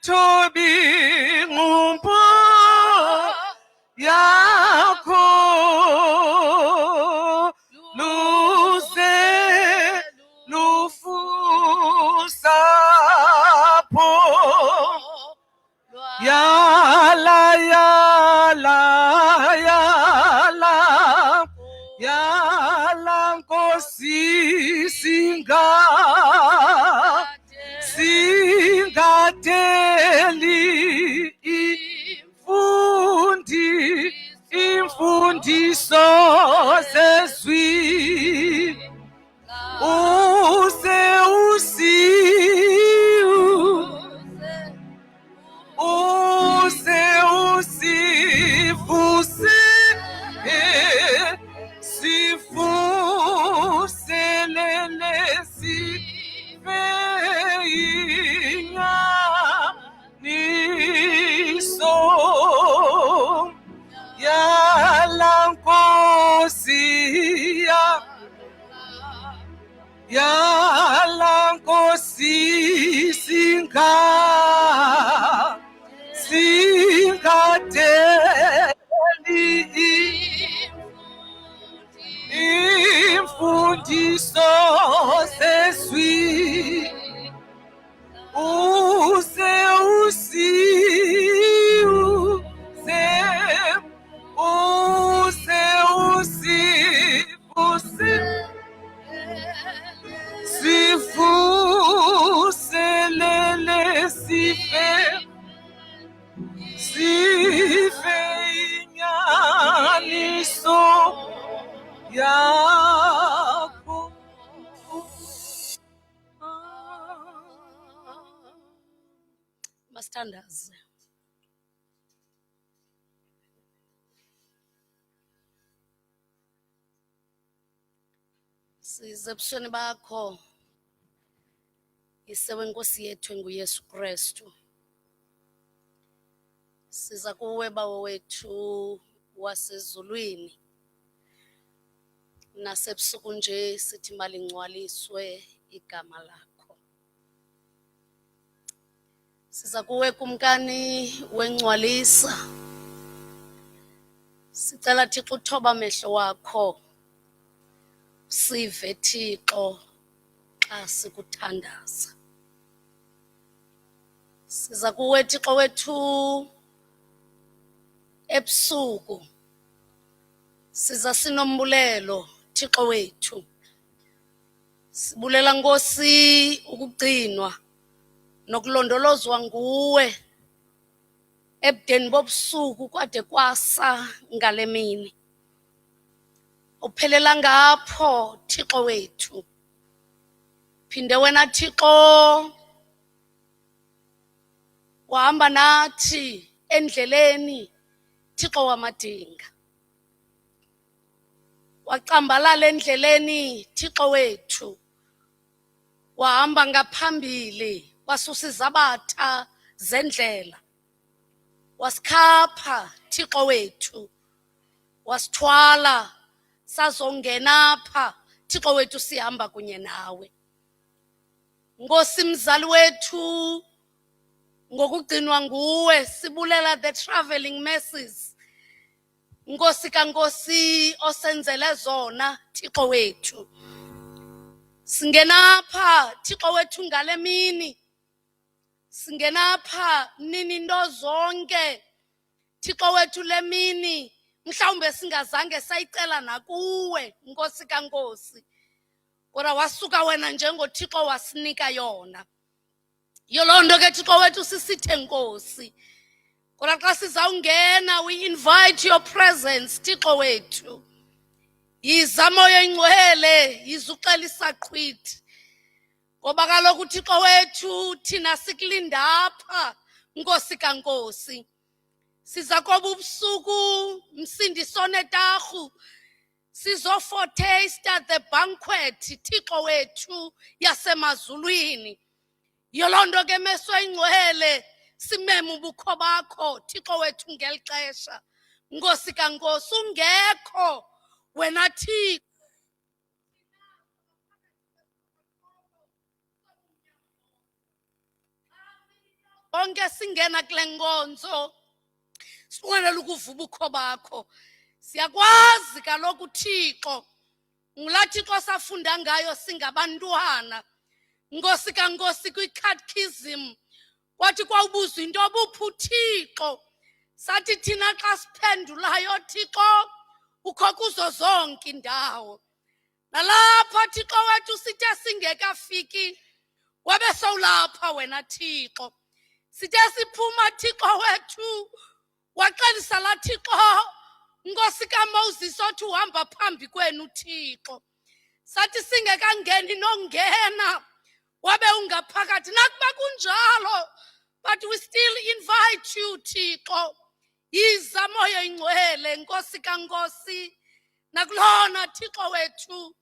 thobi ngumpo yakho luze lufusapho yala yala yala yala Nkosi singateli imfundiso zezwi sifuselele sifeyinyaniso yala Nkosi yala Nkosi singateli imfundiso zezwi sifuselele sifeyinyaniso yakho. Mastandaz. Size ebusweni bakho isewe Nkosi yethu enguYesu Kristu. Siza kuwe bawo wethu wasezulwini. Nasebusuku nje sithi malingcwaliswe igama lakho. Siza kuwe kumkani wengcwalisa. Sicela Thixo uthoba amehlo wakho. Sive Thixo xa sikuthandaza. Siza kuwe Thixo wethu ebusuku. Siza sinombulelo Thixo wethu. Sibulela Nkosi ukugcinwa nokulondolozwa nguwe ebudeni bobusuku kwade kwasa ngale mini. Uphelela ngapho Thixo wethu. Phinde wena Thixo wahamba nathi endleleni Thixo wamadinga. Wacambalala endleleni Thixo wethu. Wahamba ngaphambili wasusa izabatha zendlela. Wasikhapha Thixo wethu. Wasithwala sazongena apha Thixo wethu sihamba kunye nawe. Nkosi mzali wethu ngokugcinwa nguwe sibulela the traveling mercies. Nkosi kaNkosi osenzele zona Thixo wethu. Singena apha Thixo wethu ngale mini. Singena apha nini into zonke Thixo wethu le mini. Mhlawumbe singazange sayicela nakuwe Nkosi kaNkosi. Kodwa wasuka wena njengoThixo wasinika yona. Yolonto ke Thixo wethu sisithe Nkosi. Kodwa xa sizawungena we invite your presence Thixo wethu. Yiza Moya Oyingcwele, yiza uxela isaqhwithi. Ngoba kaloku Thixo wethu thina sikulinda apha Nkosi kaNkosi. Siza koba ubusuku msindiso netarhu. Sizoforetaste the banquet Thixo wethu yasemazulwini. Yolonto ke Meso Oyingcwele simeme ubukho bakho Thixo wethu ngeli xesha. Nkosi kaNkosi ungekho wena Thixo. konke singena kule nkonzo sinqwenela ukuva ubukho bakho. Siyakwazi kaloku uThixo, ngulaa Thixo safunda ngayo singabantwana. Nkosi kaNkosi, kwi-catechism kwathi kwawubuzwa into obuphi uThixo, sathi thina xa siphendulayo, Thixo ukho kuzo zonke indawo. Nalapha Thixo wethu sithe singekafiki wabe sowulapha wena Thixo. Sithe siphuma Thixo wethu waxelisa laa Thixo Nkosi kaMoses othi uhamba phambi kwenu Thixo. Sathi singekangeni nongena wabe ungaphakathi. Nakuba kunjalo, but we still invite you Thixo. Yiza Moya Ingcwele, Nkosi kaNkosi, nakulona Thixo wethu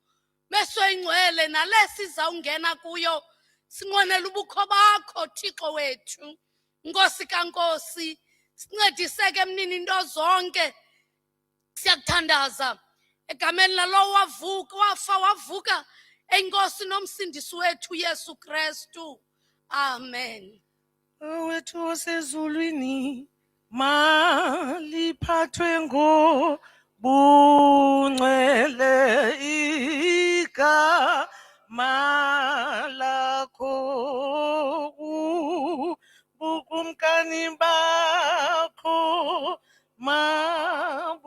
Meso Ingcwele nale sizawungena kuyo sinqwenela ubukho bakho Thixo wethu. Nkosi kaNkosi, sincediseke emnini into zonke. Siyakuthandaza egameni lalo wafa wavuka eNkosi nomsindisi wethu Yesu Kristu. Amen. Wethu osezulwini maliphathwe ngobungcwele igama lakho, ubukumkani bakho mabufike,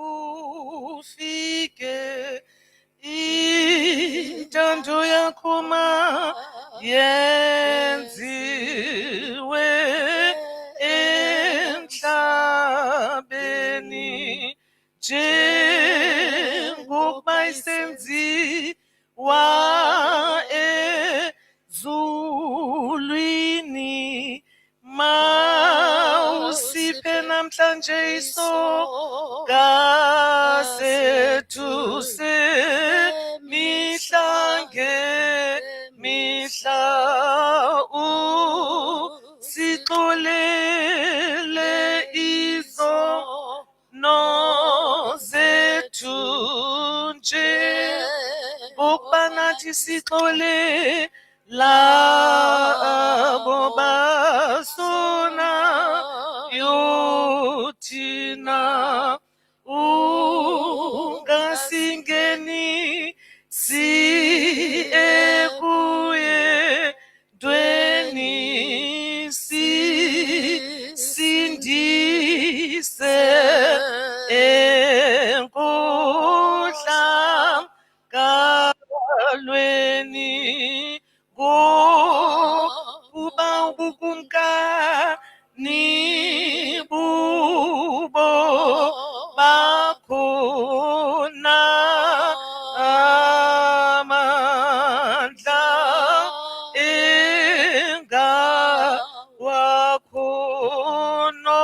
intando yakho mayenziwe emhlabeni njengokuba isenziwa ezulwini. Mawusiphe namhlanje isoka sethu semihla ngemihla, usixolele izono zethu njengokuba nathi sixolela abo basonayo thina. Ungasingenisi ekuyedweni, sisindise enkohlakalweni, ngokuba ubukumkani bubo bakhona amandla engawakhono,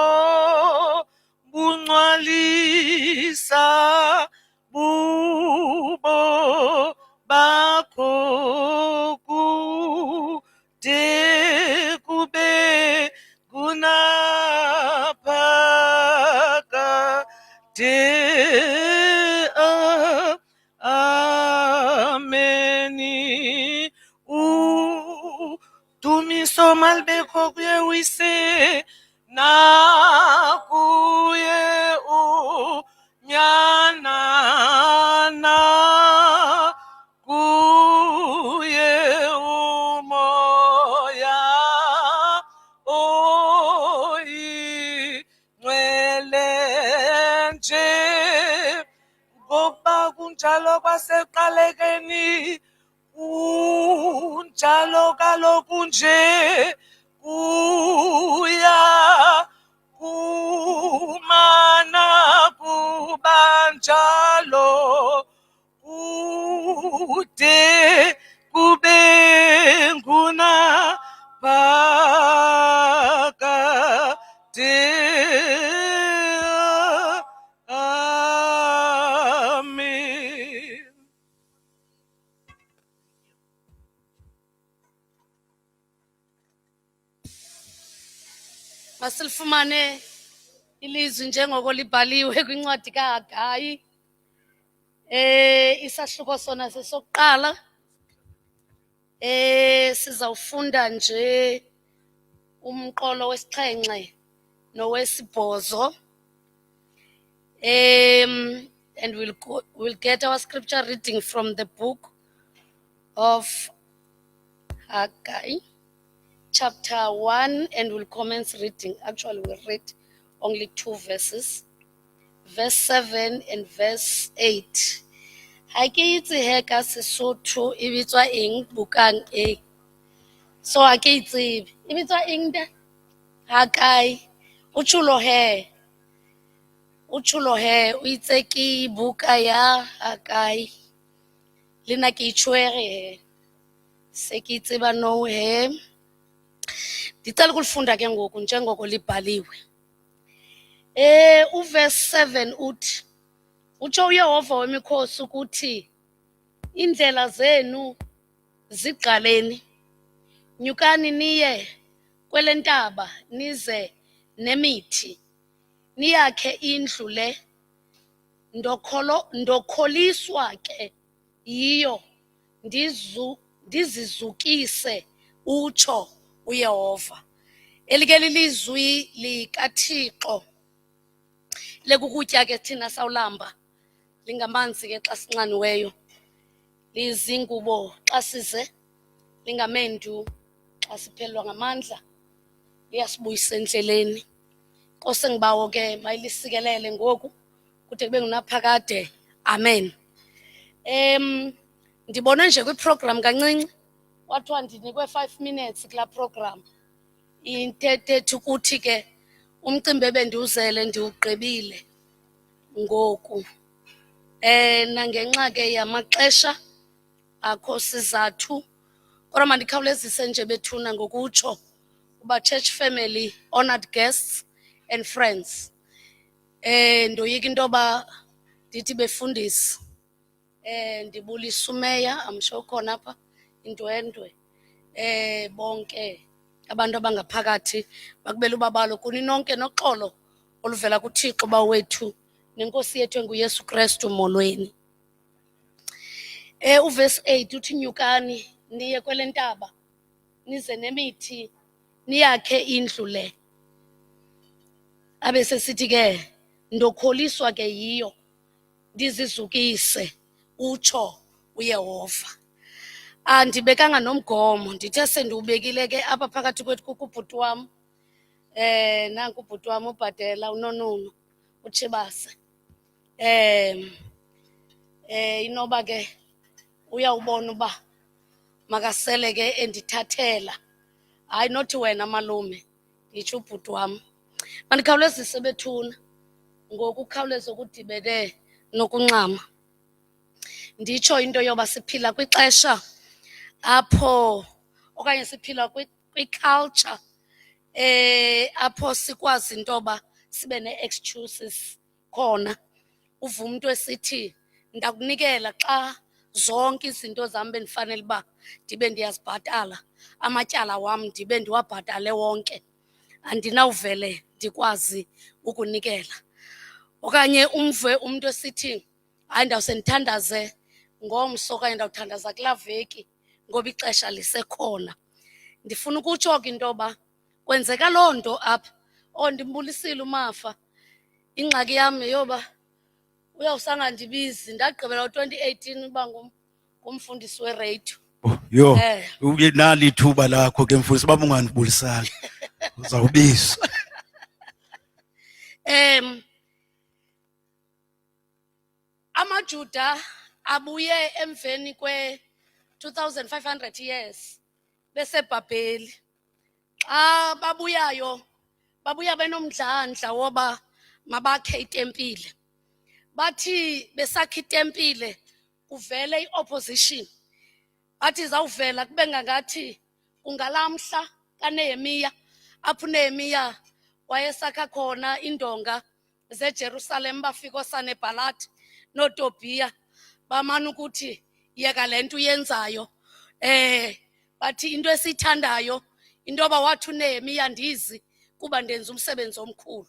bungcwalisa bubo bakho kude kube kunaphakade. Ameni. Udumiso malibekho kuye uyise nakuye uNyanana, kuye uMoya Oyingcwele, njengokuba kunjalo kwasekuqalekeni, kunjalo kaloku nje kuya kumana kubanjalo kude kube ngunaphakade. Amen. Masilifumane ilizwi njengoko libhaliwe kwincwadi kaHagayi, isahluko sona sesokuqala. Sizawufunda nje umqolo wesixhenxe nowesibhozo. And we'll get our scripture reading from the book of Haggai, chapter 1, and we'll commence reading. Actually, we'll read only 2 verses, verse 7 and verse 8. Ha ke itse he ka Sesotho e bitswa eng bukang e. So ha ke itse e bitswa eng de? Haggai. Utshulo he. O itse ke buka ya Haggai. Lena ke itshwere he. Se ke tseba no he. Ndicela ukulifunda ke ngoku njengoko libhaliwe. Uverse 7 uthi utsho uYehova wemikhosi ukuthi indlela zenu zigqaleni, nyukani niye kwelentaba nize nemithi niyakhe indlu le, ndokholiswa ke yiyo ndizizukise utsho uYehova. Elike lilizwi likaThixo lekukutya ke thina sawulamba, lingamanzi ke xa sinxaniweyo, lizingubo xa size, lingamendu xa siphelelwa ngamandla, liyasibuyisa endleleni. Nkosi ngibawo ke mayilisikelele ngoku kude kube ngunaphakade. Amen. Ndibone nje kwiprogram kancinci kwathiwa ndinikwe 5 minutes kulaa program. Intethe ukuthi ke umcimbi ebendiwuzele ndiwugqibile ngoku. Nangenxa ke yamaxesha akho sizathu, kodwa mandikhawulezise nje bethuna ngokutsho uba church family, honored guests and friends. Ndoyika into yoba ndithi befundisi. Ndibulisa umeya, I'm sure khona apha indwendwe. Bonke abantu abangaphakathi bakubela ubabalo kuni nonke noxolo oluvela kuThixo bawethu nenkosi yethu enguYesu Kristu molweni. Uverse 8 uthi nyukani niye kwelentaba nize nemithi niyakhe indlu le. Abe sesithi ke ndokholiswa ke yiyo ndizizukise utsho uYehova. Andibekanga nomgomo, ndithe sendiwubekile ke apha phakathi kwethu kukho ubhuti wam. Nanku ubhuti wam uBhadela uNonunu uTshibase. Inoba ke uyawubona uba makasele ke endithathela. Hayi nothi wena malume, nditsho ubhuti wam. Mandikhawulezise bethuna ngoku ukhawuleze ukudibene nokuncama. Nditsho into yoba siphila kwixesha apho okanye siphila kwi-culture apho sikwazi into yoba sibe nee-excuses khona. Uva umntu esithi ndakunikela xa zonke izinto zam bendifanele uba ndibe ndiyazibhatala, amatyala wam ndibe ndiwabhatale wonke, andinawuvele ndikwazi ukunikela. Okanye umve umntu esithi hayi ndawuse ndithandaze ngomso okanye ndawuthandaza kulaa veki ngoba ixesha lisekhona. Ndifuna ukutsho ke into yoba kwenzeka loo nto apha. Ndimbulisile uMafa. Ingxaki yam yeyoba uyawusangandibizi. Ndagqibela ngo-2018 uba ngumfundisi wereyidiyo. Yho, uye nali ithuba lakho ke mfundisi, uba ungandibulisanga uzawubizwa. AmaJuda abuye emveni kwe-2500 years beseBhabheli. Xa babuyayo, babuya benomdlandla woba mabakhe itempile. Bathi besakha itempile kuvele i-opposition. Bathi izawuvela kube ngangathi kungalamhla kaNehemiya, apho uNehemiya wayesakha khona indonga zeJerusalem. Bafika ooSanebhalathi nooTobiya bamane ukuthi yeka le nto uyenzayo. Bathi into esiyithandayo into yoba wathi uNehemiya ndizi kuba ndenza umsebenzi omkhulu.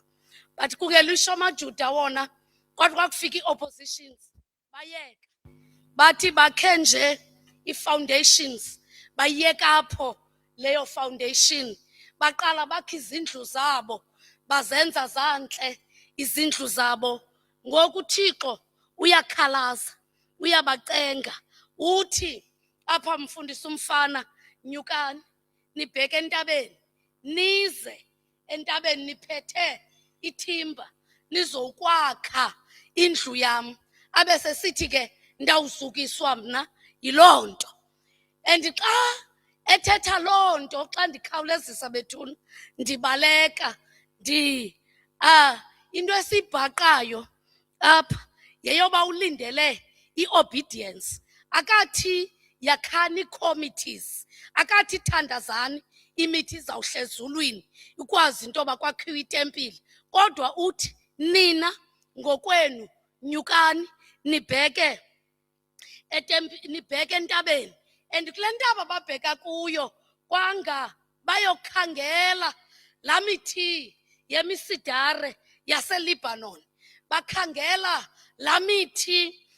But kungelishwa amaJuda wona kodwa kwakufika ii-oppositions bayeka. Bathi bakhe nje ii-foundations bayeka apho leyo foundation baqala bakhe izindlu zabo bazenza zantle izindlu zabo. Ngoku uThixo uyakhalaza, uyabacenga, uthi apha mfundisi umfana, nyukani nibheke entabeni, nize entabeni niphethe ithimba nizokwakha indlu yam. Abe sesithi ke ndawuzukiswa mna yiloo nto. And xa ethetha loo nto, xa ndikhawulezisa bethuna, ndibaleka into esibhaqayo apha yeyoba ulindele i-obedience. Akathi yakhani committees, akathi thandazani imithi izawuhle ezulwini ikwazi into yoba kwakhiwe itempile, kodwa uthi nina ngokwenu nyukani nibheke entabeni. And kule ntaba babheka kuyo kwanga bayokhangela laa mithi yemisidare yaseLibanon, bakhangela laa mithi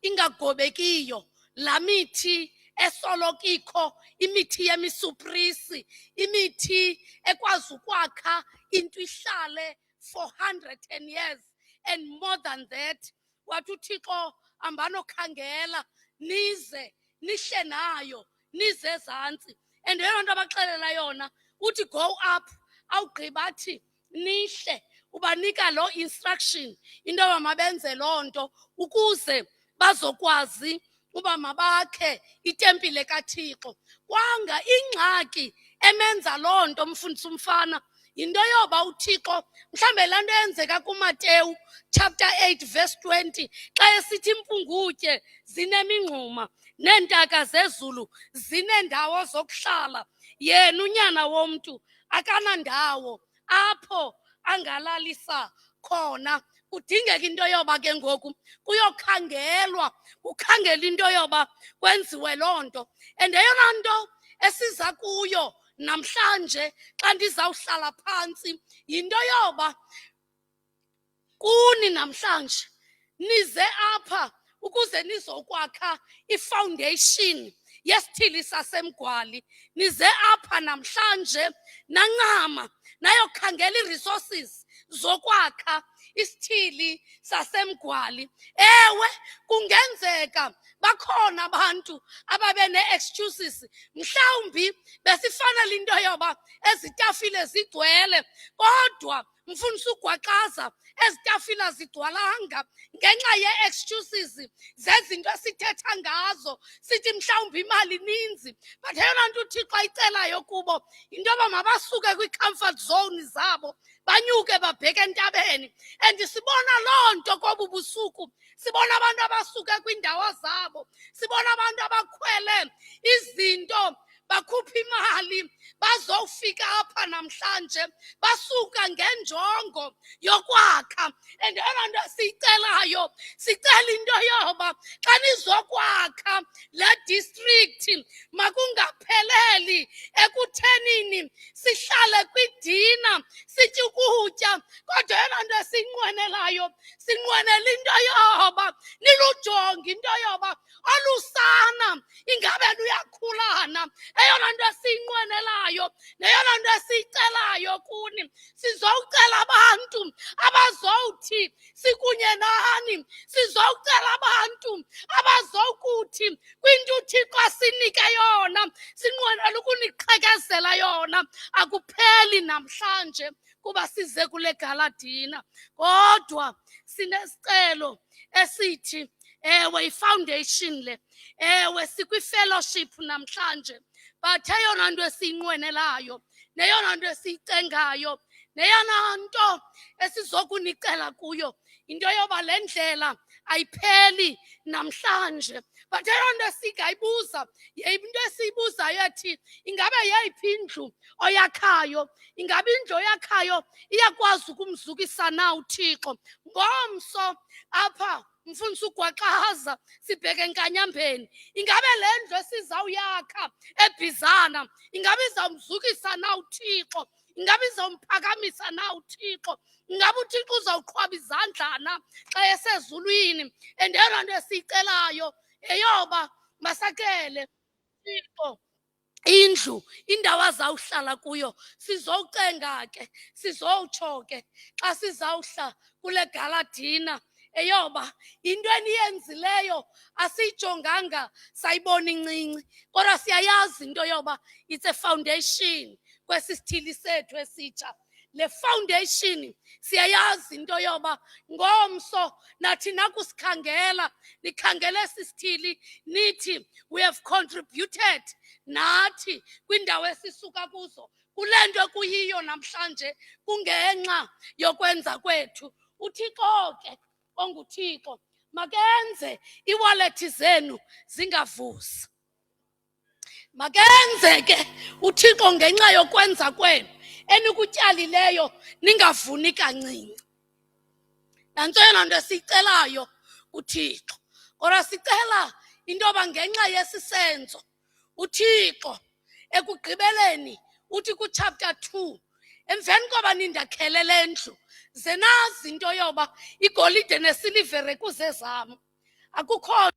ingagobekiyo, laa mithi esolokikho, imithi yemisuprisi, imithi ekwazi ukwakha into ihlale for 110 years and more than that. Wathi uThixo ambanokhangela nize nihle nayo nize ezantsi. And yeyona nto abaxelela yona, uthi go up, awugqiba athi nihle, ubanika loo instruction into yoba mabenze loo nto ukuze bazokwazi uba mabakhe itempile kaThixo. Kwanga ingxaki emenza loo nto mfundisi umfana yinto yoba uThixo mhlawumbe laa nto yenzeka kuMateyu chapter 8 verse 20 xa esithi impungutye zinemingxuma neentaka zezulu zineendawo zokuhlala, yena unyana womntu akanandawo apho angalalisa khona. Kudingeka into yoba ke ngoku kuyokhangelwa, kukhangela into yoba kwenziwe loo nto. And eyona nto esiza kuyo namhlanje xa ndizawuhlala phantsi yinto yoba kuni namhlanje nize apha ukuze nizokwakha ifoundation yesithili sasemGwali. Nize apha namhlanje nancama nayokhangela ii-resources zokwakha isithili sasemGwali. Ewe, kungenzeka bakhona abantu ababe nee-excuses, mhlawumbi besifanele into yoba ezitafile zigcwele, kodwa mfundisi uGwaqaza ezitafile zigcwalanga ngenxa yee-excuses zezinto esithetha ngazo, sithi mhlawumbi imali ninzi. But eyona nto uThixo ayicelayo kubo yinto yoba mabasuke kwii-comfort zone zabo banyuke babheke entabeni. And sibona loo nto kobu busuku, sibona abantu abasuke kwiindawo zabo, sibona abantu abakhwele izinto bakhupha imali bazofika apha namhlanje, basuka ngenjongo yokwakha. And eyona nto siyicelayo, sicela into yoba xa nizokwakha le district makungapheleli ekuthenini sihlale kwidina sitye ukutya, kodwa eyona nto esiyinqwenelayo, sinqwenela into yoba nilujonge into yoba olusana ingabe luyakhulana. Eyona nto esiyinqwenelayo neyona nto esiyicelayo kuni, sizowucela abantu abazowuthi sikunye nani, sizowucela abantu abazowukuthi kwinto uThixo asinike yona sinqwenela ukuniqhekezela yona. Akupheli namhlanje kuba size kule galadina, kodwa sinesicelo esithi ewe ifoundation le, ewe sikwi-fellowship namhlanje, but eyona nto esiyinqwenelayo neyona nto esiyicengayo neyona nto esizokunicela kuyo into yoba le ndlela ayipheli namhlanje. But eyona nto singayibuza, into esiyibuzayo ethi ingabe yeyiphi indlu oyakhayo, ingabe indlu oyakhayo iyakwazi ukumzukisa na uThixo. Ngomso apha mfundisi uGwaqaza sibheke enkanyambeni, ingabe le ndlu esizawuyakha eBizana ingabe izawumzukisa na uThixo, ingabe izawumphakamisa na uThixo, ingabe uThixo uzawuqhwaba izandla na xa esezulwini. And eyona nto esiyicelayo yeyoba masakele uThixo indlu indawo azawuhlala kuyo. Sizowucenga ke, sizowutsho ke xa sizawuhla kule galadina eyoba into eniyenzileyo asiyijonganga sayibona incinci, kodwa siyayazi into yoba it's a foundation kwesi sithili sethu esitsha. Le foundation siyayazi into yoba ngomso nathi nakusikhangela nikhangele esi sithili nithi we have contributed nathi kwindawo esisuka kuzo kule nto kuyiyo namhlanje kungenxa yokwenza kwethu. UThixo ke onguThixo makenze iwalethi zenu zingavuzi. Makenze ke uThixo ngenxa yokwenza kwenu enikutyalileyo ningavuni kancinci. Nantona nto sicelayo uThixo. Kodwa sicela into yoba ngenxa yesi senzo uThixo ekugqibeleni uthi kuchapter 2 emveni koba nindakhele le ndlu ze nazi into yoba igolide nesilivere kuzezam. Akukho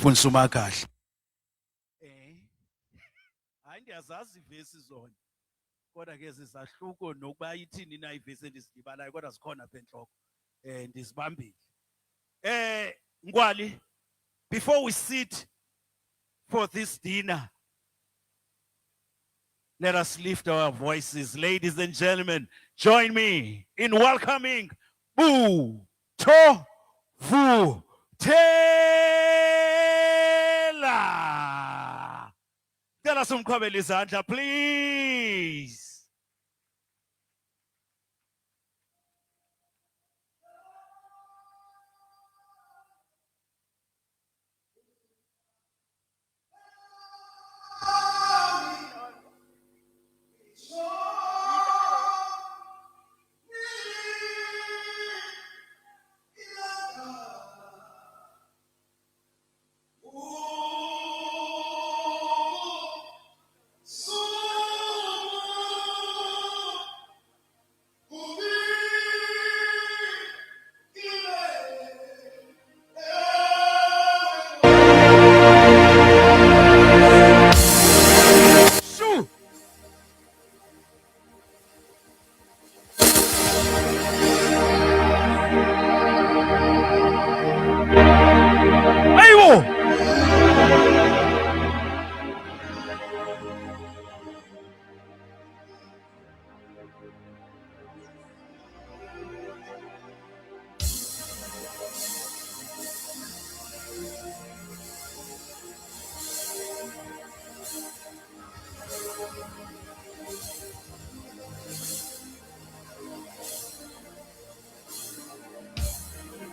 Mfundisi uMakahle. Hayi ndiyazazi ivesi zona. Kodwa ke zizahluko nokuba ithini na ivesi endizidibanayo kodwa zikhona apha entloko. Ndizibambile. Ngwali, before we sit for this dinner, let us lift our voices. Ladies and gentlemen, join me in welcoming Buthotela. Cela simqhobele izandla, please.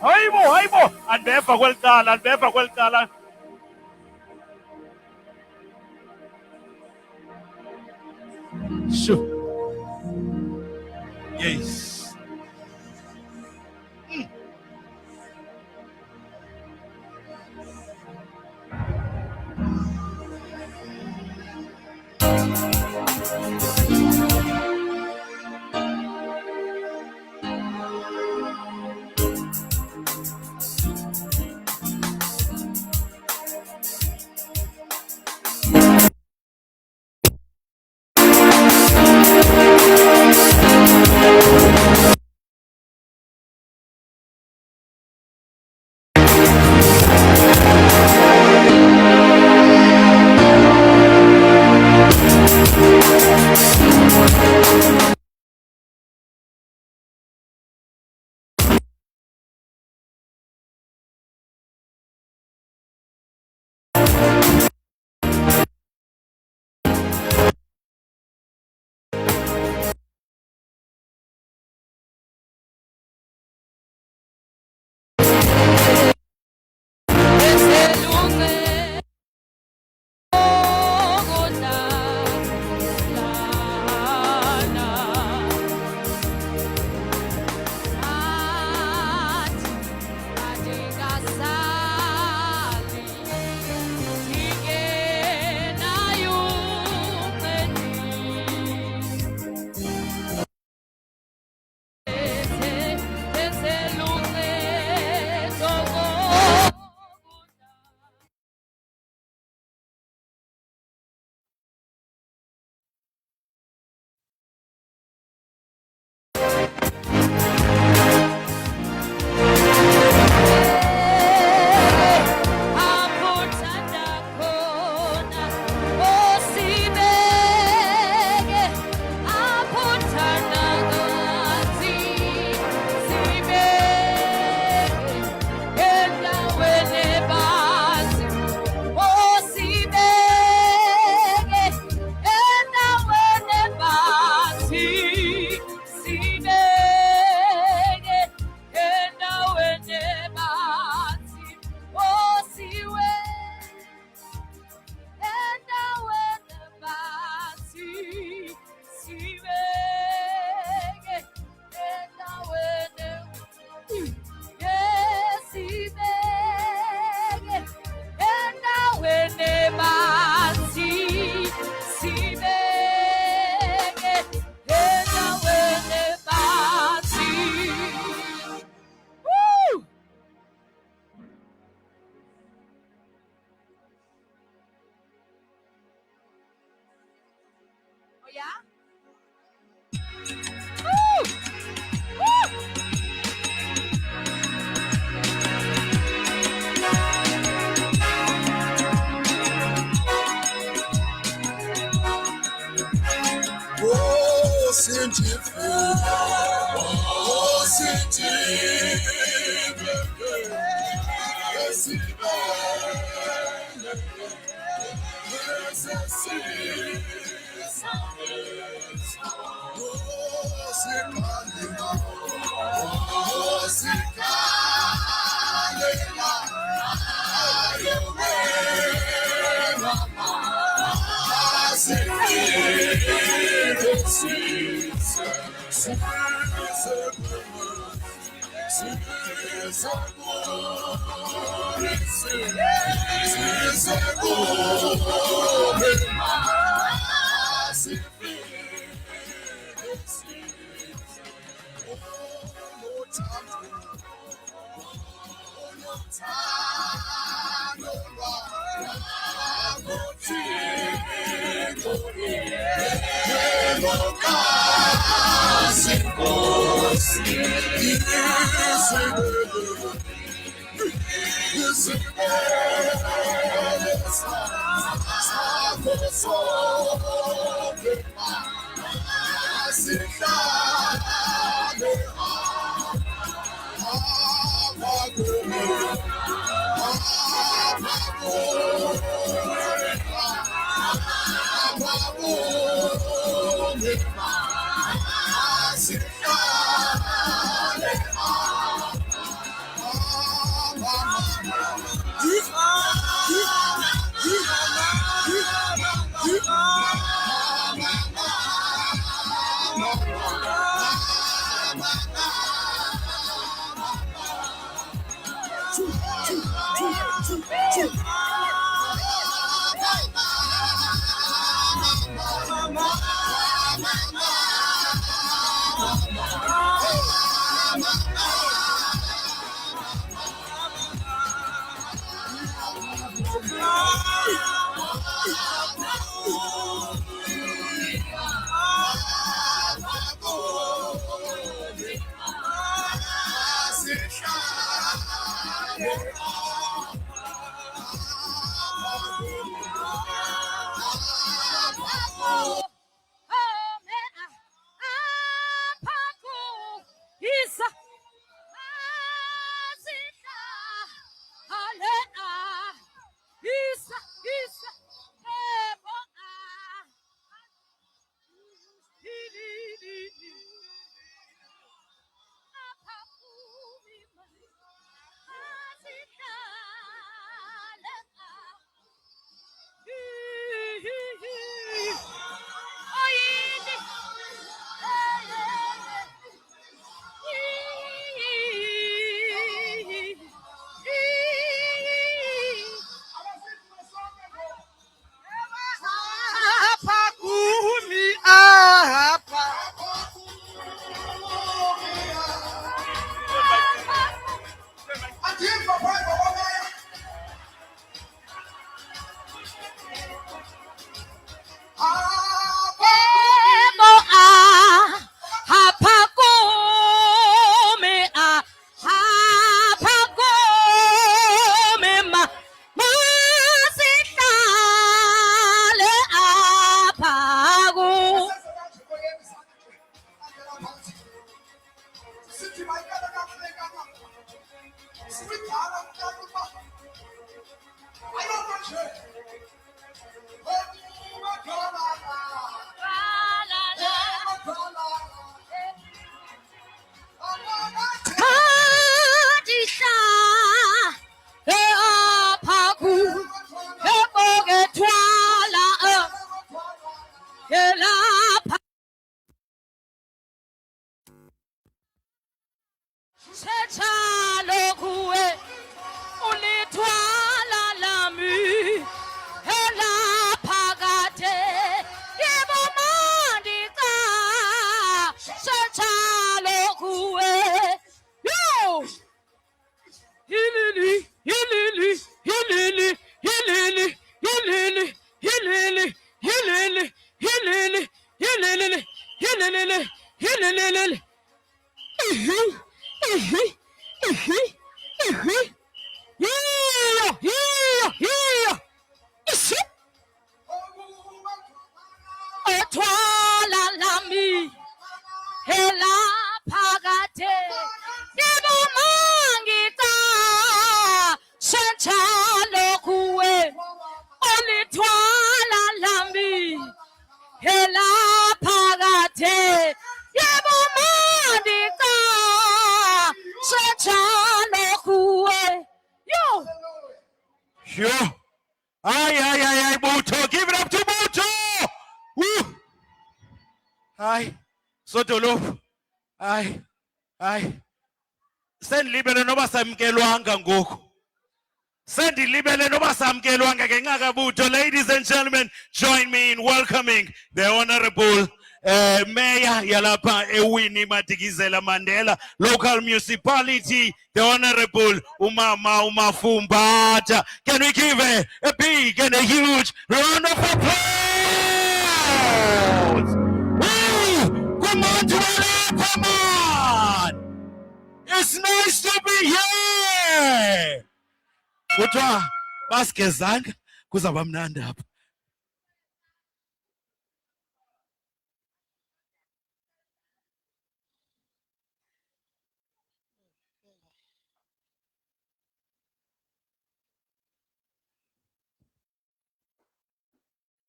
Hayibo, andibeva kweli cala. Sure. Yes. Oh, Cindy, oh, Cindy, senjalo kuwe ulithwala lami hela phakathe yebo mandika senjalo kuwe yo Sure. Aye, Buto. Give it up to Buto. Woo. Aye. Sotolo. Aye. Sendilibele noba samkelwanga ngoku. Sendilibele noba samkelwanga ke ngaka Buto. Ladies and gentlemen, join me in welcoming the Honorable Mayor Yalapa Ewini Madikizela Mandela, local municipality, the Honorable Umama Umafumbata. Can we give a big and a huge round of applause? Woo! Come on, Tuwala, come on! It's nice to be here! Kutwa, baskezanga, kuzaba mnandi apha.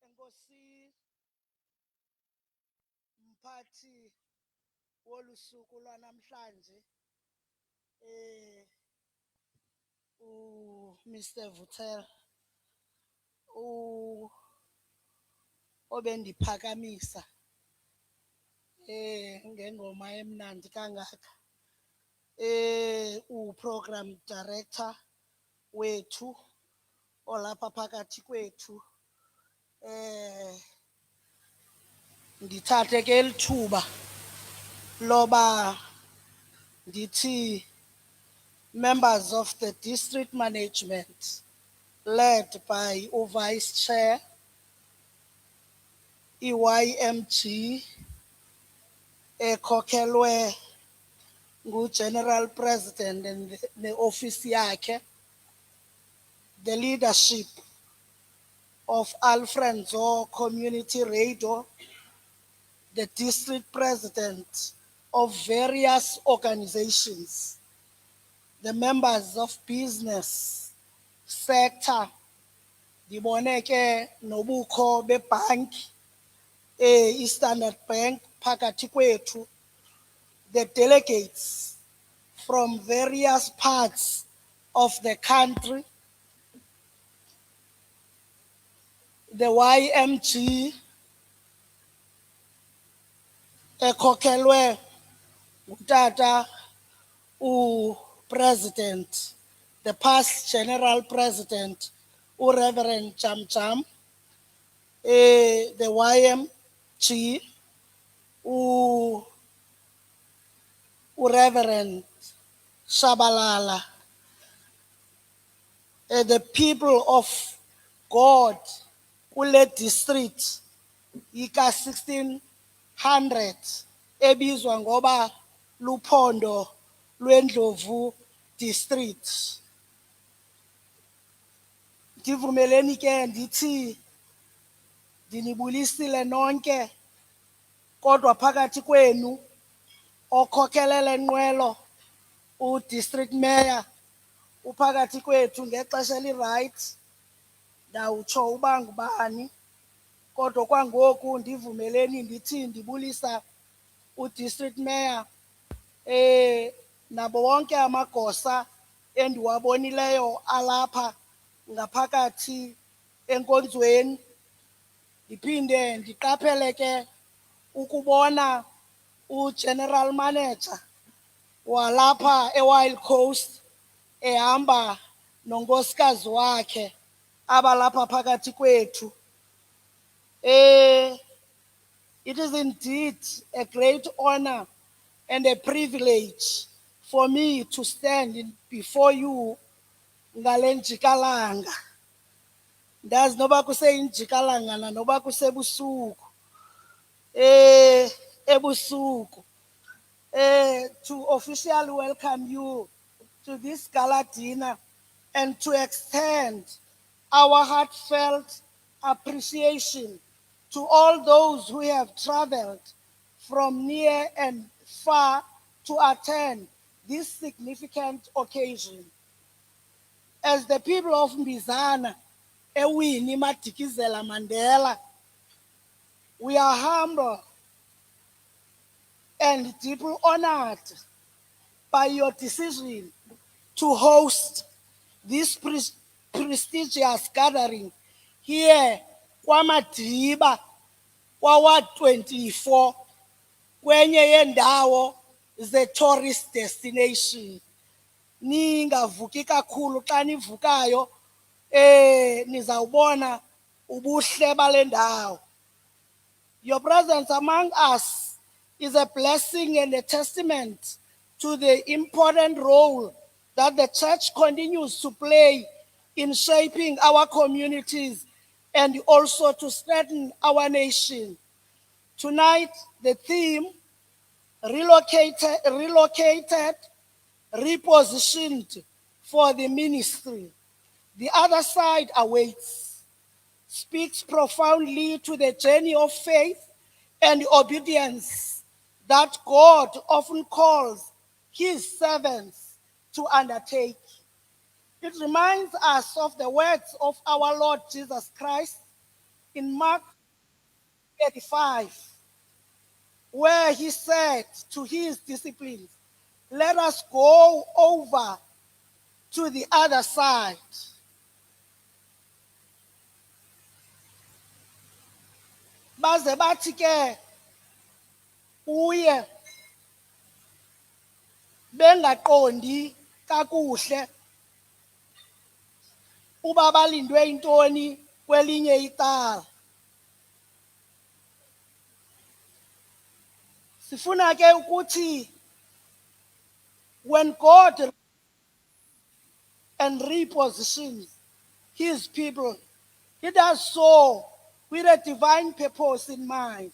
Enkosi mphathi wolusuku lwanamhlanje Mr. Vutel obendiphakamisa ngengoma emnandi kangaka program director wethu olapha phakathi kwethu ndithathe ke lithuba loba ndithi members of the district management led by vice chair EYMG ekhokhelwe ngu-general president and ne-office yakhe, the leadership of Alfred Nzo Community Radio, the district president of various organizations, the members of business sector, dibone ke nobukho bebhanki iStandard Bank phakathi kwethu, the delegates from various parts of the country, the YMG ekhokhelwe ngutata president, the past general president Reverend Jam, the YMG Reverend Shabalala, the people of God kule district ika 1600 ebizwa ngoba luphondo lweNdlovu district. Ndivumeleni ke ndithi ndinibulisile nonke kodwa phakathi kwenu okhokhelele nqwelo district mayor uphakathi kwethu ngexesha right ndawutsho uba ngubani kodwa kwangoku ndivumeleni ndithi ndibulisa district mayor nabo wonke amagosa endiwabonileyo alapha ngaphakathi enkonzweni. Ndiphinde ndiqaphele ke ukubona general manager walapha eWild Coast ehamba nonkosikazi wakhe abalapha phakathi kwethu. It is indeed a great honor and a privilege for me to stand before you ngale njikalanga. Ndazi noba kuseyinjikalanga na noba kusebusuku ebusuku to officially welcome you to this gala dinner and to extend our heartfelt appreciation to all those who have traveled from near and far to attend this significant occasion. as the people of Mbizana, Ewini Madikizela Mandela, we are humble and deeply honored by your decision to host this prestigious gathering here, KwaMadiba, kwaWard 24, kwenye yendawo ze-tourist destination. Ningavuki kakhulu xa nivukayo, nizawubona ubuhle bale ndawo. Your presence among us is a blessing and a testament to the important role that the church continues to play in shaping our communities and also to strengthen our nation. Tonight, the theme, relocated, repositioned for the ministry. The other side awaits, speaks profoundly to the journey of faith and obedience that God often calls his servants to undertake. It reminds us of the words of our Lord Jesus Christ in Mark 35, where he said to his disciples, "Let us go over to the other side." Baze bathi ke uye bengaqondi kakuhle uba balindwe intoni kwelinye icala. Sifuna ke ukuthi when God and repositions his people, he does so with a divine purpose in mind.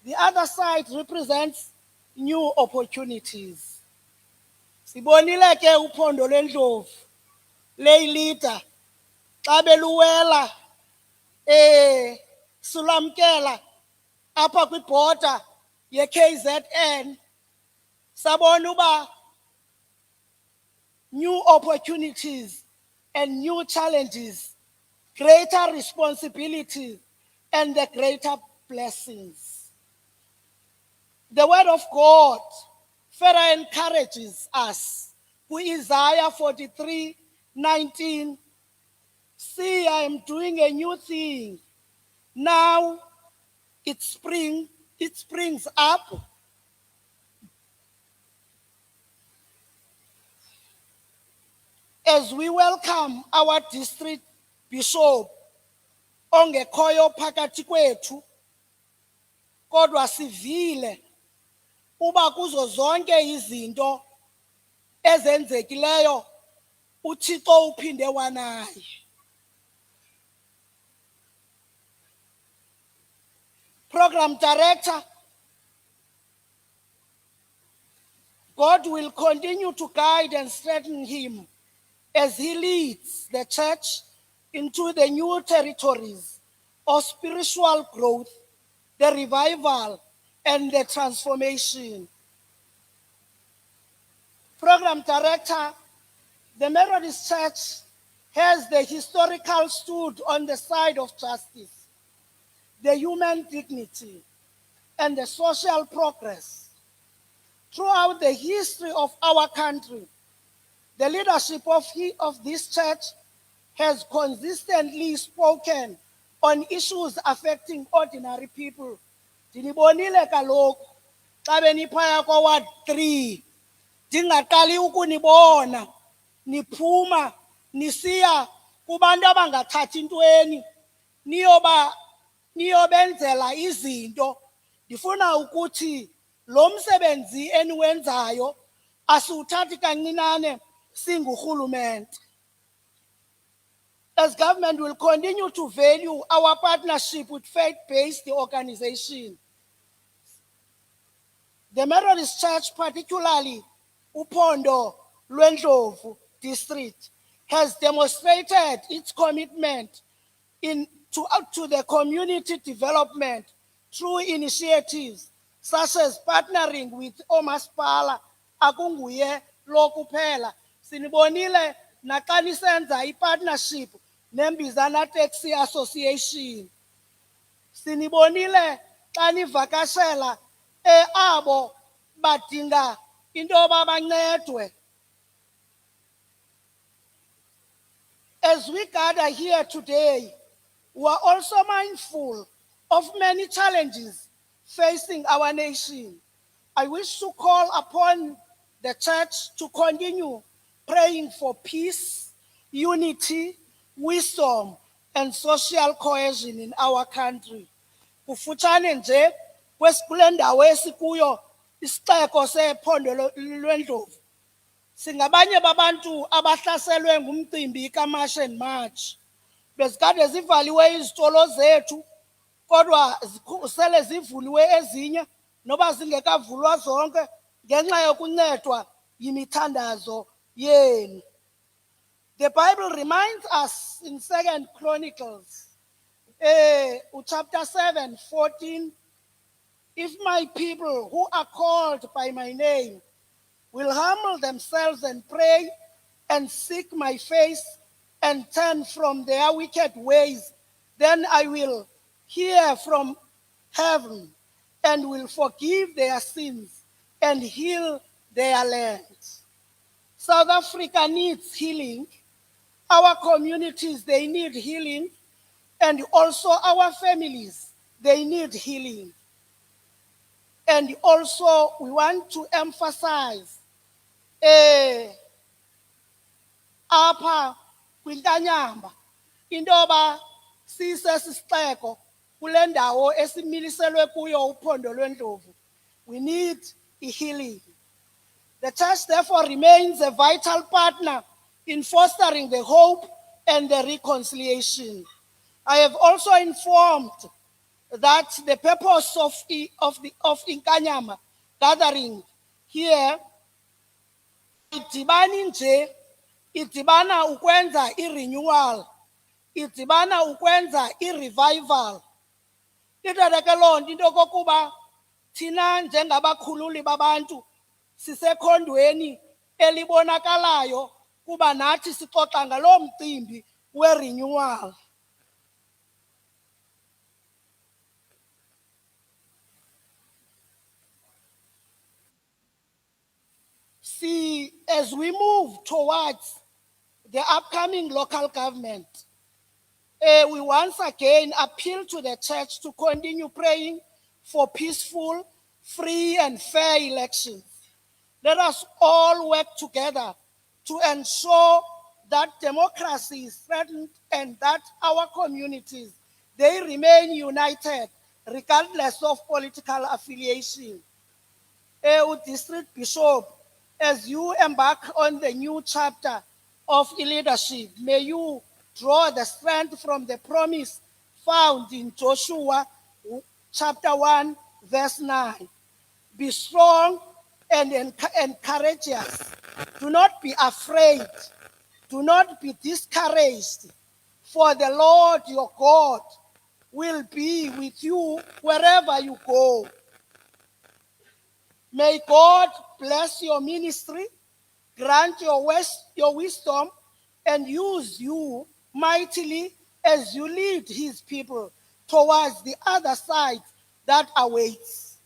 The other side represents new opportunities. Sibonile ke uphondo lwendlovu leyilida xa beluwela sulamkela apha kwibhoda ye-KZN, sabona uba new opportunities and new challenges, greater responsibilities and the greater blessings. The word of God further encourages us. Isaiah 43:19, "See, I am doing a new thing. Now it springs up." As we welcome our district bishop, ongekhoyo phakathi kwethu, kodwa sivile uba kuzo zonke izinto ezenzekileyo uThixo uphinde wanaye. Program director, God will continue to guide and strengthen him as he leads the church into the new territories of spiritual growth, the revival, and the transformation. Program director, the Methodist Church has the historical stood on the side of justice, the human dignity, and the social progress. Throughout the history of our country, the leadership of this church has consistently spoken on issues affecting ordinary people. Ndinibonile kaloku xa beniphaya kwaWard 3, ndingaqali ukunibona niphuma nisiya kubantu abangathathi ntweni niyobenzela izinto. Ndifuna ukuthi lo msebenzi eniwenzayo asiwuthathi kancinane singurhulumente. As government will continue to value our partnership with faith-based organizations, the Methodist Church, particularly Uphondo Lwendlovu District, has demonstrated its commitment to the community development through initiatives such as partnering with Omasipala, akunguye lo kuphela. Sinibonile naxa nisenza ipartnership neMbizana Taxi Association. Sinibonile xa nivakashela abo badinga into yoba bancedwe. As we gather here today, we are also mindful of many challenges facing our nation. I wish to call upon the church to continue praying for peace, unity, wisdom, and social cohesion in our country. Kufutshane nje kule ndawo esikuyo isixeko sephondo lweNdlovu. Singabanye babantu abahlaselwe ngumcimbi kaMarch and March. Bezikade zivaliwe izitolo zethu kodwa sele zivuliwe ezinye noba zingekavulwa zonke ngenxa yokuncedwa yimithandazo yenu. The Bible reminds us in 2 Chronicles chapter 7:14, if my people who are called by my name will humble themselves and pray and seek my face and turn from their wicked ways, then I will hear from heaven and will forgive their sins and heal their land. South Africa needs healing. Our communities, they need healing. And also our families, they need healing. And also we want to emphasize apha kwintanyamba into yoba sisesixeko kule ndawo esimiliselwe kuyo uphondo lweNdlovu. We need a healing. The church therefore remains a vital partner in fostering the hope and the reconciliation. I have also informed that the purpose of Inkanyama gathering here idibani nje, idibana ukwenza i-renewal, idibana ukwenza i-revival. Ithethe ke loo nto into yokokuba thina njengabakhululi babantu sisekhondweni elibonakalayo kuba nathi sixoxa ngaloo mcimbi we-renewal. See, as we move towards the upcoming local government, we once again appeal to the church to continue praying for peaceful, free, and fair elections. Let us all work together to ensure that democracy is strengthened and that our communities, they remain united regardless of political affiliation. District Bishop, as you embark on the new chapter of leadership, may you draw the strength from the promise found in Joshua chapter 1, verse 9. Be strong and courageous. Do not be afraid. Do not be discouraged, for the Lord your God will be with you wherever you go. May God bless your ministry, grant your wisdom, and use you mightily as you lead his people towards the other side that awaits.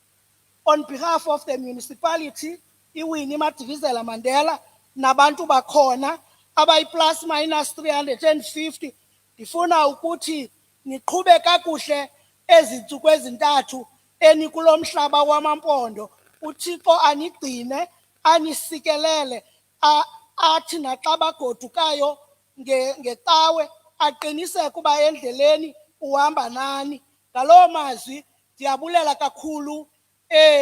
On behalf of the municipality, iWinnie Madikizela Mandela, nabantu bakhona, abayi plus minus 350, ndifuna ukuthi niqhube kakuhle ezintsuku ezintathu enikulo mhlaba wamampondo. uThixo anigcine, anisikelele, athi naxa bagodukayo ngecawe aqiniseke uba endleleni uhamba nani. Ngaloo mazwi ndiyabulela kakhulu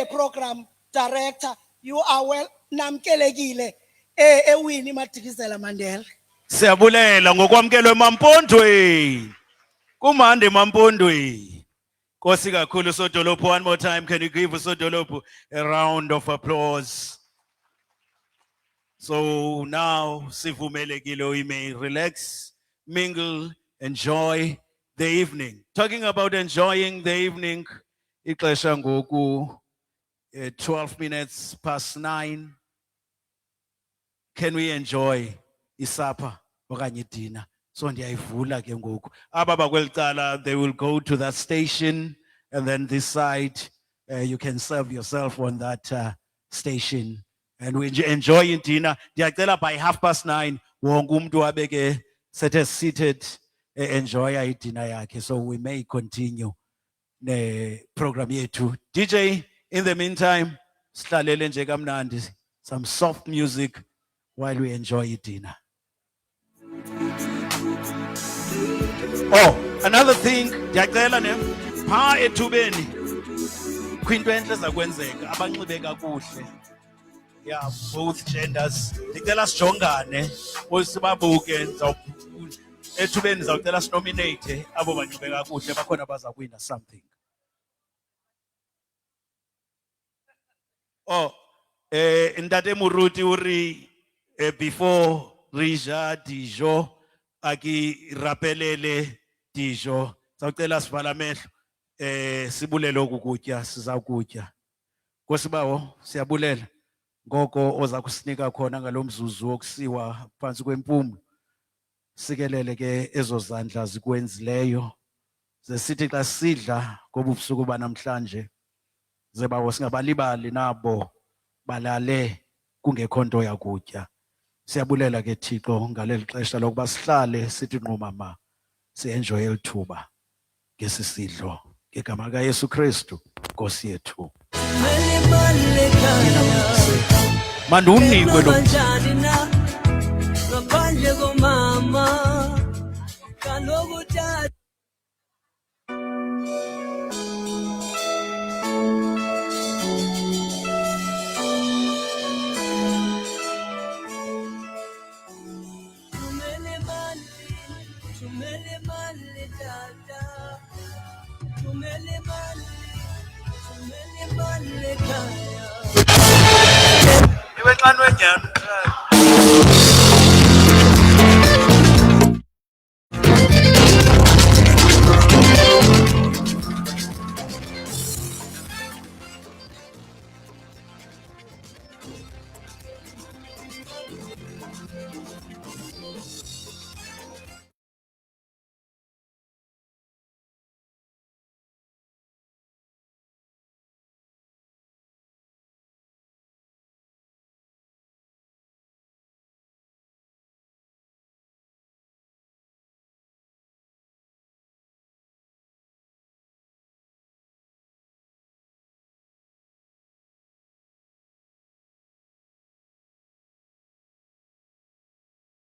program director, you are well, namkelekile eWinnie Madikizela Mandela. Siyabulela ngokwamkelwa emampondweni. Kumande emampondweni. Nkosi kakhulu Sodolophu. One more time, can you give Sodolophu a round of applause? So now, sivumelekile, we may relax, mingle, enjoy the evening. Talking about enjoying the evening, ixesha ngoku 12 minutes past 9. Can we enjoy isapha okanye idina. So ndiyayivula ke ngoku. Aba bakwelicala, they will go to that station, and then this side, you can serve yourself on that station. And we enjoy dinner. Ndiyacela by 9:30, wonke umuntu abeke set seated, enjoy idina yakhe. So we may continue the program yethu. DJ, in the meantime, sihlalele nje kamnandi, some soft music while we enjoy dinner. Oh, another thing, ndiyacela ne pha ethubeni kwinto enhle zakwenzeka abanxibe kakuhle. Yeah, both genders. Ndicela sijongane sibabuke ethubeni zawucela sinominate abo banxibe kakuhle bakhona baza kuwina something. Oh, Ntate Muruti uri before Rija Dijo aki rapelele Dijo zawucela sivala amehlo sibulele ukutya sizakutya. Nkosibawo siyabulela ngoko oza kusinika khona ngalomzuzu wokusiwa phansi kwempumlo. Sikelele ke ezo zandla zikwenzileyo. Zesithi xa sidla ngoba ubusuku banamhlanje zebawo singabalibali nabo balale kungekho nto yakutya. Siyabulela ke Thixo ngaleli xesha lokuba sihlale sithi nqumama sienjoy elithuba ngesisidlo ngegama kaYesu Kristu Nkosi yethu. Mandunikwe lo ngaphandle komama kaloku tata. Iwe nqanwe njani?